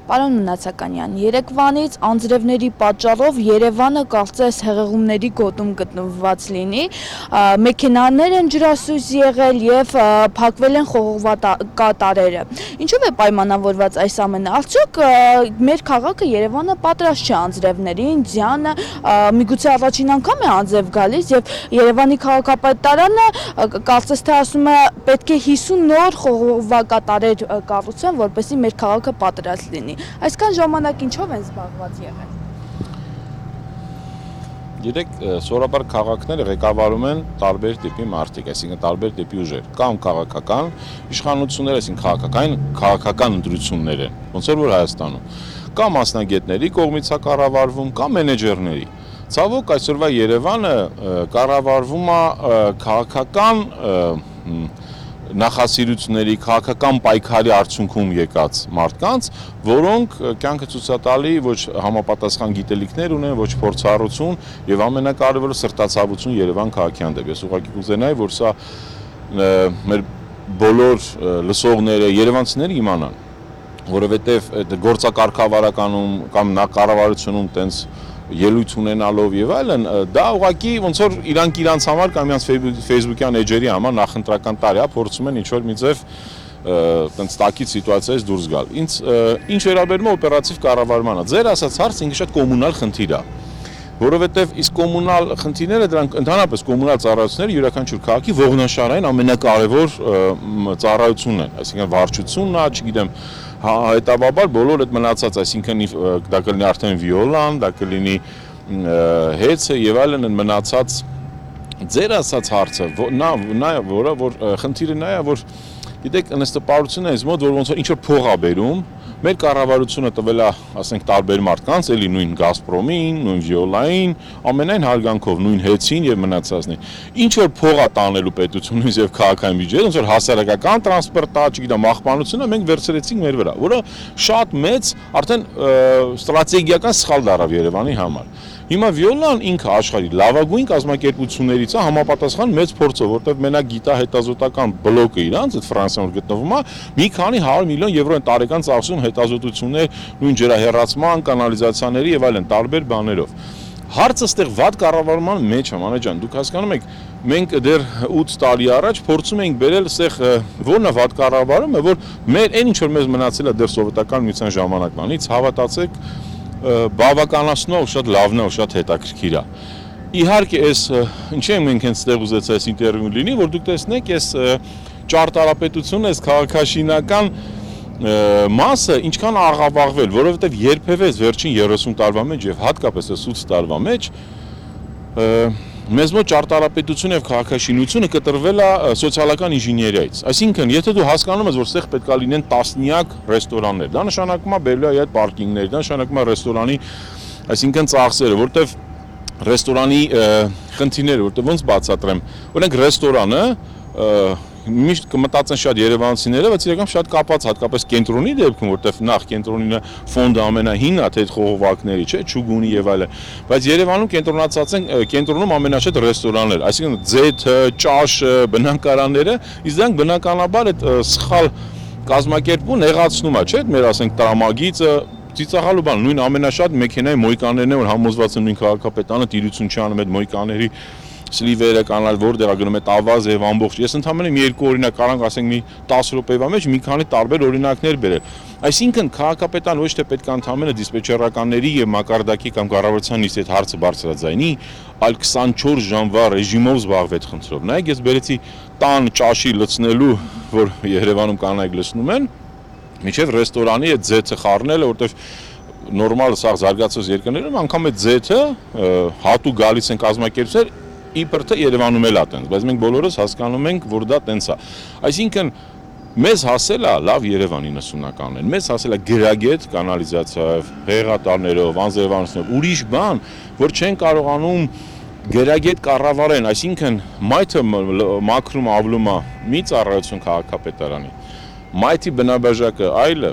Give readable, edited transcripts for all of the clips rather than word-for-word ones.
Պարոն Մնացականյան, երեկվանից անձրևների պատճառով Երևանը կարծես հեղեղումների գոտում գտնված լինի, մեքենաներ են ջրասույզ եղել և փակվել են խողովակատարերը։ Ինչով է պայմանավորված այս ամենը, արդյոք մեր քաղաքը Երևանը պատրաստ չէ անձրևներին, ձյանը, միգուցե առաջին անգամ է անձրև գալիս և Երևանի քաղաքապետարանը կարծես թե ասում է պետք է 50 նոր խողովակատարեր կառուցեն, որպեսզի մեր քաղաքը պատրաստ լինի։ Այսքան ժամանակ ինչով են զբաղված եղել։ Գիտեք, սովորաբար քաղաքները ղեկավարում են տարբեր տիպի մարդիկ, այսինքն տարբեր տիպի ուժեր, կամ քաղաքական իշխանություններ, այսինքն քաղաքական ընտրություններ են, ոնց որ Հայաստանում, կամ մասնագետների կողմից է կառավարվում, կամ մենեջերների։ Ցավոք, այսօրվա Երևանը կառավարվում է քաղաքական նախասիրությունների, քաղաքական պայքարի արդյունքում եկած մարդկանց, որոնք կյանքը ցույց է տալի ոչ համապատասխան գիտելիքներ ունեն, ոչ փորձառություն եւ ամենակարևորը սրտացավություն Երևան քաղաքի հանդեպ։ Ես ուղղակի կուզենայի, որ սա մեր բոլոր լսողները, երևանցիները իմանան, որովհետեւ այդ գործակարգավարականում կամ կառավարությունում տենց ելույթ ունենալով եւ այլն, դա ուղղակի ոնց որ իրանք համար կամ իրանք Facebook-յան էջերի համար նախընտրական տարի է, փորձում են ինչ-որ մի ձև տենց տակից սիտուացիայից դուրս գալ։ Ինչ վերաբերում է օպերատիվ կառավարմանը, ձեր ասած հարցը ինքը շատ կոմունալ խնդիր է, որովհետեւ իսկ կոմունալ խնդիրները դրանք ընդհանրապես կոմունալ ծառայությունները յուրաքանչյուր քաղաքի ողնաշարային ամենակարևոր ծառայությունն են, այսինքն վարչությունն է, չգիտեմ, հետաբաբար բոլոր այդ մնացած, այսինքն դա կլինի արդեն վիոլան, դա կլինի հեծը եւ այլն են մնացած ձեր ասած հարցը, որ խնդիրը նա է, որ գիտեք, նստապարությունն է ինձ մոտ, որ ոնց որ ինչ որ փող է բերում, մեր կառավարությունը տվել է, ասենք, տարբեր մարդկանց, էլի նույն Գազպրոմին, նույն Վիոլային, ամենայն հարգանքով, նույն հեծին եւ մնացածին։ Ինչ որ փող է տանելու պետությունից եւ քաղաքային բյուջեից, ոնց որ հասարակական տրանսպորտը, չգիտեմ, աղբանությունը մենք վերցրեցինք մեր վրա, որը շատ մեծ արդեն ստրատեգիական սխալ դառավ Երևանի համար։ Հիմա Վիոլան ինքը աշխարհի լավագույն կազմակերպություններից է համապատասխան մեծ փորձով, որտեղ մենակ գիտահետազոտական բլոկը իրանց, այդ Ֆրանսիայում գտնվում է, մի քանի 100 միլիոն եվրո են տարեկան ծախսում հետազոտություններ, նույն ջրահեռացման, կանալիզացիաների եւ այլն տարբեր բաներով։ Հարցը ստեղ վատ կառավարման մեջ է, մանե ջան, դուք հասկանում եք, մենք դեռ 8 տարի առաջ փորձում էինք բերել ստեղ որն է վատ կառավարումը, որ մեր այն ինչ որ մեզ մնացել է դեռ սովետական միության ժամանակվանից, հավատացեք, բավականացնող շատ լավն է, շատ հետաքրքիր է։ Իհարկե, ինչի ենք մենք հենց ստեղ ուզեցա այս ինտերվյուն լինի, որ դուք տեսնեք այս ճարտարապետությունը, այս քաղաքաշինական մասը ինչքան աղավաղվել, որովհետև երբևէ վերջին 30 տարվա մեջ եւ հատկապես այս 8 տարվա մեջ մեզ մոտ ճարտարապետությունը եւ քաղաքաշինությունը կտրվել է սոցիալական ինժեներիայից։ Այսինքն, եթե դու հասկանում ես, որ ստեղ պետք է լինեն տասնյակ ռեստորաններ, դա նշանակում է բերելու է այդ պարկինգներ, դա նշանակում է ռեստորանի, այսինքն ծախսերը, որտեվ ռեստորանի խնդիրները, որտեվ ոնց բացատրեմ, օրինակ ռեստորանը միշտ կմտածեն շատ երևանցիները, բայց իրական շատ կապված հատկապես կենտրոնի դեպքում, որտեղ նախ կենտրոնի ֆոնդը ամենահինն է, թե խողովակների, չէ, չուգունի եւ այլն, բայց Երևանում կենտրոնացած են կենտրոնում ամենաշատ ռեստորաններ, այսինքն ձեթը, ճաշը, բնակարանները, իսկ դրանք բնականաբար այդ սխալ կազմակերպում նեղացնում է, չէ, մեր ասենք տրամագիծը ծիծաղալու բան, նույն ամենաշատ մեքենայի մոյկաներն են, որ համոզված են նույն քաղաքապետարանը տիրություն չի անում այդ մոյկաների սլիվերը կանալ, որտեղ գնում է ավազ եւ ամբողջ։ Ես ընդհանրապես մի երկու օրինակ կարանք ասենք մի 10 րոպեվա մեջ մի քանի տարբեր օրինակներ բերել։ Այսինքն քաղաքապետան ոչ թե պետք է ընդհանրապես դիսպեչերականների եւ մակարդակի կամ կառավարության նիստի այդ հարցը բարձրաձայնի, այլ 24 ժամվա ռեժիմով զբաղվի այդ խնդրով։ Նայեք, ես բերեցի տան ճաշի լցնելու, որ Երևանում կանայք լցնում են, միջև ռեստորանի այդ ձեթը խառնելը, որտեղ նորմալ սա զարգացած երկրներում անգամ այդ ձեթը հատուկ գալիս են կազմակերպություններ իբր թե Երևանում էլ է տենց, բայց մենք բոլորս հասկանում ենք, որ դա տենց է։ Այսինքն մեզ հասել է լավ Երևան 90-ականներին, մեզ հասել է գրագետ կանալիզացիայով, հեղատարներով, անձրևանոցներով, ուրիշ բան, որ չեն կարողանում գրագետ կառավարեն, այսինքն մայթը մաքրում ավլում է մի ծառայություն քաղաքապետարանի, մայթի բնաբաժակը այլը,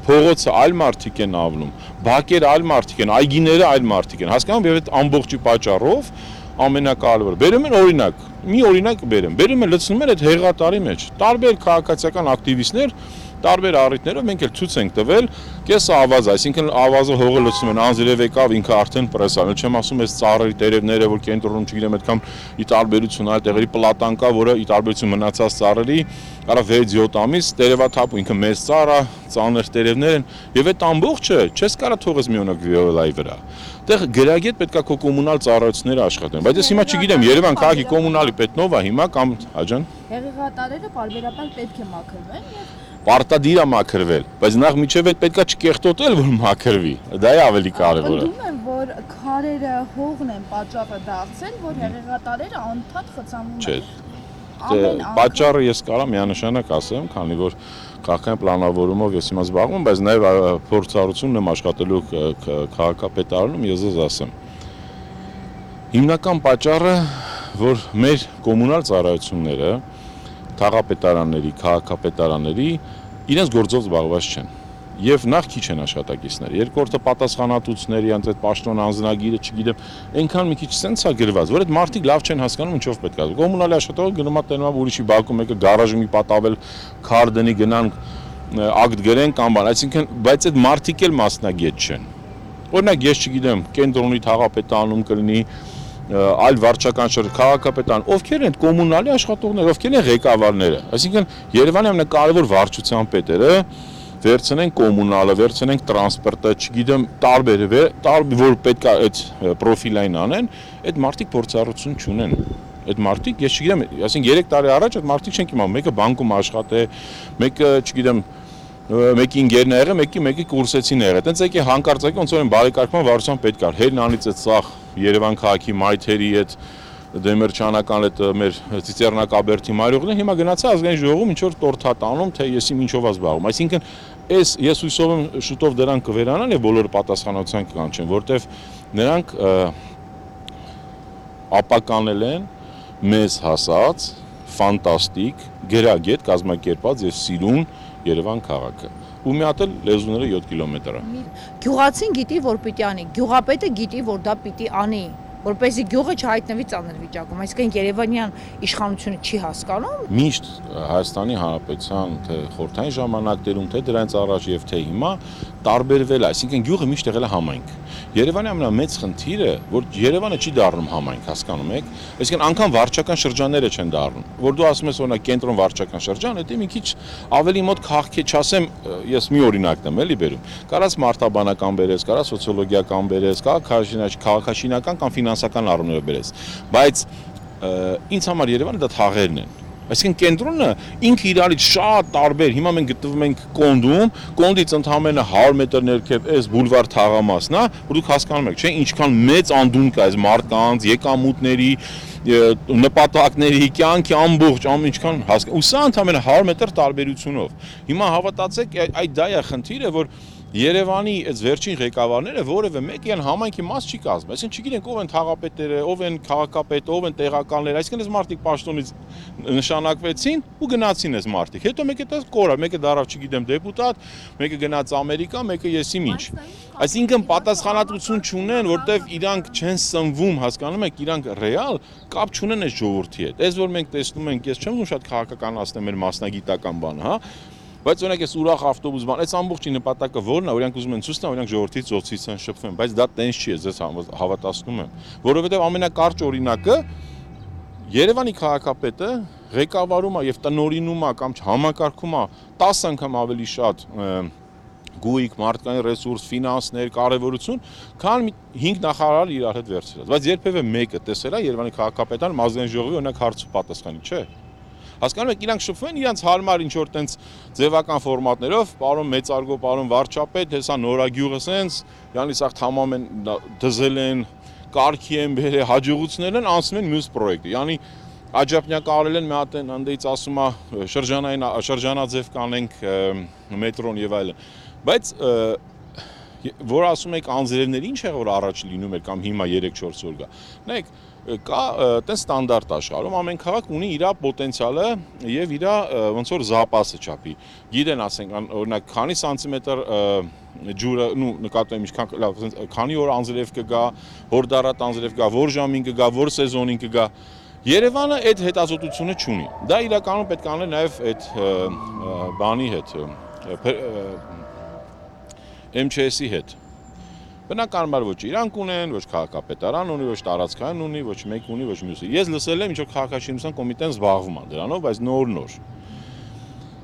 փողոցը այլ մարդիկ են ավլում, բակերը այլ մարդիկ են, այգիները այլ մարդիկ են, հասկանում եք, եւ այդ ամբողջի պատճառով ամենակարևորը։ Բերում են օրինակ, մի օրինակ բերում են լցնում են այդ հեղատարի մեջ տարբեր քաղաքացիական ակտիվիստներ տարբեր առիթներով մենք էլ ցույց ենք տվել կես ավազ, այսինքն ավազը հողը լցնում են, անձրև եկավ, ինքը արդեն պրեսալ, չեմ ասում այս ծառերի տերևները, որ կենտրոնում չգիտեմ այդքան ի տարբերություն այլ տեղերի պլատան կա, որը ի տարբերություն մնացած ծառերի կարա 6-7 ամիս տերևաթափ ինքը մեծ ծառ է, ծանր տերևներ են, եւ այդ ամբողջը չես կարա թողես մի օրինակ վիոլայի վրա։ Այդտեղ գրագետ պետքա քո կոմունալ ծառայությունները աշխատեն, բայց ես հիմա չգիտեմ, Երևան քաղաքի կոմունալի պետնով է հիմա կամ աջան։ Հեղեղատարերը բարբերաբար պետք է մաքրվեն եւ Պարտադիր է մաքրվել, բայց նախ միջև այդ պետքա չկեղտոտել, որ մաքրվի։ Դա է ավելի կարևորը։ Պնդում եմ, որ քարերը հողն են պատճառը դարձել, որ հեղեղատարերը անդադ խցանում Չէ։ են։ Պատճառը ես կարամ միանշանակ ասեմ, քանի որ քաղաքային պլանավորումով ես հիմա զբաղվում, բայց նաև փորձառությունն եմ աշխատելու քաղաքապետարանում, ես ձեզ ասեմ։ Հիմնական պատճառը, որ մեր կոմունալ ծառայությունները թաղապետարանների, քաղաքապետարանների իրենց գործով զբաղված չեն։ Եվ նախ քիչ են աշխատակիցներ։ Երկրորդը պատասխանատվությունների անց այդ պաշտոն անձնագիրը, չգիտեմ, այնքան մի քիչ սենց է գրված, որ այդ մարդիկ լավ չեն հասկանում ինչով պետք է։ Կոմունալի աշխատողը գնում է տենում ուրիշի բակում մեկը գարաժի մի պատավել քար դնի գնան ակտ գրեն կամ բան, այսինքն բայց այդ մարդիկ էլ մասնագետ չեն։ Օրինակ ես չգիտեմ, կենտրոնի թաղապետարանում կլինի այլ վարչական քաղաքապետարան, ովքեր են կոմունալի աշխատողներ, ովքեր են ղեկավարները։ Այսինքն Երևանի ամենակարևոր վարչության պետերը վերցնենք կոմունալը, վերցնենք տրանսպորտը, չգիտեմ, տարբեր որ պետք է այդ պրոֆիլային անեն, այդ մարդիկ փորձառություն չունեն։ Այդ մարդիկ, ես չգիտեմ, այսինքն 3 տարի առաջ այդ մարդիկ չենք իմանում, մեկը բանկում աշխատե, մեկը, չգիտեմ, մեկի ինգերն է եղել, մեկի կուրսեցին է եղել։ Տենց եկի հանկարծ եկի ոնց որ են բարեկարգման վարչության պետք կար։ Հերնանից այդ սաղ Երևան քաղաքի մայթերի այդ դեմերչանական այդ մեր ծիծեռնակաբերդի մայրուղին հիմա գնացա ազգային ժողովում ինչ որ տորթա տանում, թե ես ինչով եմ զբաղվում։ Այսինքն ես հույսով եմ շուտով դրանք կվերանան եւ բոլորը պատասխանատվության կանչեն, որտեվ նրանք ապականել են մեզ հասած ֆանտաստիկ, գրագետ կազմակերպած եւ սիրուն Երևան քաղաքը։ Ու մի հատ էլ լեզուները 7 կիլոմետր է։ Գյուղացին գիտի, որ պիտի անի, գյուղապետը գիտի, որ դա պիտի անի, որպեսզի գյուղը չհայտնվի ծանր վիճակում, այսինքն Երևանյան իշխանությունը չի հասկանում։ Միշտ Հայաստանի Հանրապետության թե խորհրդային ժամանակներում, թե դրանից առաջ եւ թե հիմա տարբերվել է, այսինքն գյուղը միշտ եղել է համայնք։ Երևանի ամենամեծ խնդիրը, որ Երևանը չի դառնում համայնք, հասկանում եք, այսինքն անգամ վարչական շրջանները չեն դառնում։ Որ դու ասում ես օրինակ կենտրոն վարչական շրջան, դա մի քիչ ավելի մոտ քաղաքի, չասեմ, ես մի օրինակն եմ էլի բերում։ Կարաս մարդաբանական բերես, կարաս սոցիոլոգիական բերես, քաղաքաշինական կամ ֆինանսական առումներով բերես, բայց ինձ համար Երևանը դա թաղերն են։ Այսինքն կենտրոնը ինքը իրարից շատ տարբեր, հիմա մենք գտնվում ենք Կոնդում, Կոնդից ընդամենը 100 մետր ներքև այս բուլվար թաղամասն է, որ դուք հասկանում եք, չէ՞, ինչքան մեծ անդուն կա այս մարդկանց, եկամուտների, նպատակների, կյանքի ամբողջ, ինչքան հասկանում։ Ու սա ընդամենը 100 մետր տարբերությունով։ Հիմա հավատացեք, այդ դա է խնդիրը, որ Երևանի այս վերջին ղեկավարները որևէ մեկի համայնքի մաս չի կազմում։ Այսինքն չգիտենք ով են թաղապետերը, ով են քաղաքապետը, ով են տեղականները, այսինքն այս մարդիկ պաշտոնից նշանակվեցին ու գնացին այս մարդիկ։ Հետո մեկը դա կորավ, մեկը դարավ, չգիտեմ, դեպուտատ, մեկը գնաց Ամերիկա, մեկը եսի ինչ։ Այսինքն պատասխանատվություն չունեն, որտեվ իրանք չեն սնվում, հասկանում եք, իրանք ռեալ կապ չունեն այս ժողովրդի հետ։ Այս որ մենք տեսնում ենք, ես չեմ ուզում շատ քաղաքականացնել մեր մասնագիտական բանը, հա։ Բայց օրինակ այս ուրախ ավտոբուս բան, այս ամբողջի նպատակը ո՞րն է, օրինակ ուզում են ցույց տան, օրինակ ժողովրդից ծոցից են շփվում, բայց դա տենց չի, ես հավատացնում եմ, որովհետև ամենակարճ օրինակը Երևանի քաղաքապետը ղեկավարում է եւ տնօրինում է կամ համակարգում է 10 անգամ ավելի շատ գույք, մարդկային ռեսուրս, ֆինանսներ, կարևորություն, քան 5 նախարար իրար հետ վերցրած։ Բայց երբևէ մեկը տեսել է Երևանի քաղաքապետարան ազգային ժողովի օրինակ հարց ու պատասխանի, չէ՞։ Հասկանում եք, իրանք շփվում են իրանք հարմար ինչ որ տենց ձևական ֆորմատներով, պարոն մեծարգո, պարոն վարչապետ, հեսա նորագյուղը սենց, յանի սաղ թամամ են դզել են, կարգի են բերել, հաջողություններ են, անցնում են մյուս պրոյեկտը։ Յանի աջափնյակ արել են մի հատ են ընդդից ասում է շրջանաձև կանենք մետրոն եւ այլն։ Բայց որ ասում եք անձրևներ ինչ է որ առաջ լինում է կամ հիմա 3-4 օր գա։ Նայեք կա տես ստանդարտ աշխարհում ամեն քաղաք ունի իր պոտենցիալը եւ իր ոնց որ զապասը չափի։ Գիտեն ասենք օրինակ քանի սանտիմետր ջուրը, նու նկատում եմ ինչքան լավ, քանի օր անձրև կգա, որ դարատ անձրև կգա, որ ժամին կգա, որ սեզոնին կգա։ Երևանը այդ հետազոտությունը չունի։ Դա իրականում պետք է անել նաև այդ բանի հետ, MÇS-ի հետ։ Բնականաբար ոչ իրանք ունեն, ոչ քաղաքապետարան ունի, ոչ տարածքային ունի, ոչ մեկ ունի, ոչ մյուսը։ Ես լսել եմ, ինչ որ քաղաքաշինության կոմիտեն զբաղվում է դրանով, բայց նոր։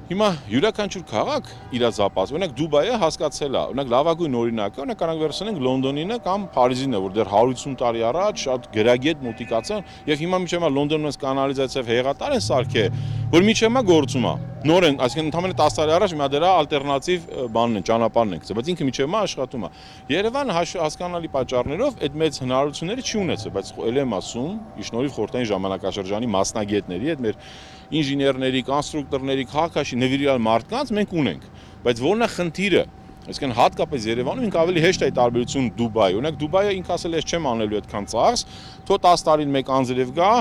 Հիմա յուրաքանչյուր քաղաք իր զապաս, օրինակ Դուբայը հասկացել է, օրինակ լավագույն օրինակը, օրինակ կարող վերցնենք Լոնդոնինը կամ Փարիզինը, որ դեռ 150 տարի առաջ շատ գրագետ մոտիկացան, եւ հիմա միջեմա Լոնդոնում կանալիզացիա հեղատար են սարքել, որ միջեմա գործում է։ Նոր են, այսինքն ընդամենը 10 տարի առաջ հիմա դրա ալտերնատիվ բանն են, ճանապարհն են գծել, բայց ինքը միջեմա աշխատում է։ Երևանը հասկանալի պատճառներով այդ մեծ հնարավորությունները չի ունեցել, բայց ել եմ ասում, իշնորհիվ խորհրդային ժամանակաշրջանի մասնագետների հետ մեր ինժեներների, կոնստրուկտորների, քաղաքաշի նվիրյալ մարդկանց մենք ունենք, բայց որն է խնդիրը, այսինքն հատկապես Երևանում ինքը ավելի հեշտ է տարբերություն Դուբայի, օրինակ Դուբայը ինքը ասել է չեմ անելու այդքան ծախս, թո 10 տարին մեկ անձրև գա,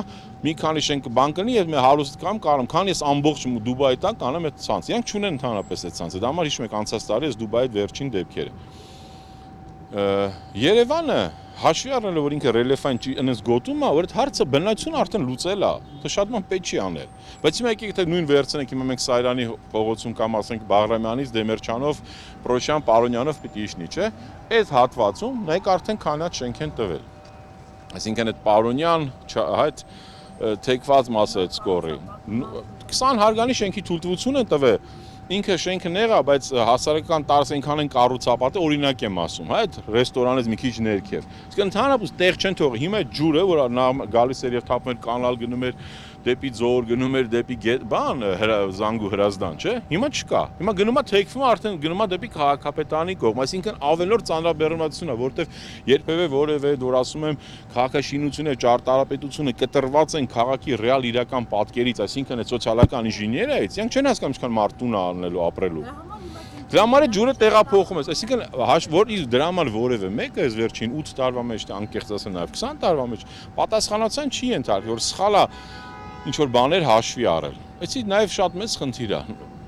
մի քանի շենք բան կնի եւ մեր հարուստ կամ կարամ, քան ես ամբողջ Դուբայի տակ կանեմ այդ ցանց, իրանք չունեն ընդհանրապես այդ ցանցը, դա համար հիշում եք անցած տարի ես Դուբայի վերջին դեպքերը։ Երևանը հաշվի առնելով որ ինքը ռելիեֆային այնպես գոտում է, որ այդ հարցը բնականություն արդեն լուծել է, դա շատ ման պետք չի անել։ Բայց հիմա եկեք թե նույն վերցնենք, հիմա մենք Սայրանի փողոցում կամ ասենք Բաղրամյանից Դեմերչանով, Պրոշյան, Պարոնյանով պիտի իջնի, չէ՞։ Այդ հատվածում նայեք արդեն քանած շենք են տվել։ Այսինքն այդ Պարոնյան, այդ թեքված մասը այդ սկորի 20 հարգանի շենքի թույլտվություն են տվել։ Ինքը շենքը նեղա, բայց հասարակական տարածք այնքան են կառուցապատել, օրինակ եմ ասում, հա, այդ ռեստորանից մի քիչ ներքև։ Իսկ ընդհանրապես տեղ չեն թողի։ Հիմա այդ ջուրը, որ գալիս էր եւ թափում էր կանալ, գնում էր դեպի ձոր, գնում էր դեպի բան, Զանգու Հրազդան, չէ՞։ Հիմա չկա։ Հիմա գնում է թեքվում է արդեն գնում է դեպի քաղաքապետարանի կողմ, այսինքն ավելորդ ծանրաբեռնվածություն է, որտեվ երբևէ որևէ դուր ասում եմ քաղաքաշինությունը, ճարտարապետությունը կտրված են քաղաքի ռեալ իրական պատկերից, այսինքն այդ սոցիալական ինժեներիայից, իրանք չեն հասկանում ինչքան մարդուն անելու ապրելու։ Դրա համար է ջուրը տեղափոխում է, այսինքն որ դրա համար որևէ մեկը այս վերջին 8 տարվա մեջ, անկեղծ ասեմ նաև 20 տարվա մեջ պատասխանատվության չի ենթարկվել, որ սխալ է ինչ որ բաներ հաշվի առել։ Այսի նաև շատ մեծ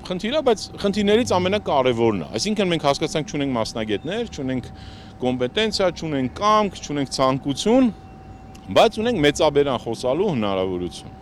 խնդիր է, բայց խնդիրներից ամենակարևորն է։ Այսինքն մենք հասկացանք չունենք մասնագետներ, չունենք կոմպետենցիա, չունենք կամք, չունենք ցանկություն, բայց ունենք մեծաբերան խոսալու հնարավորություն։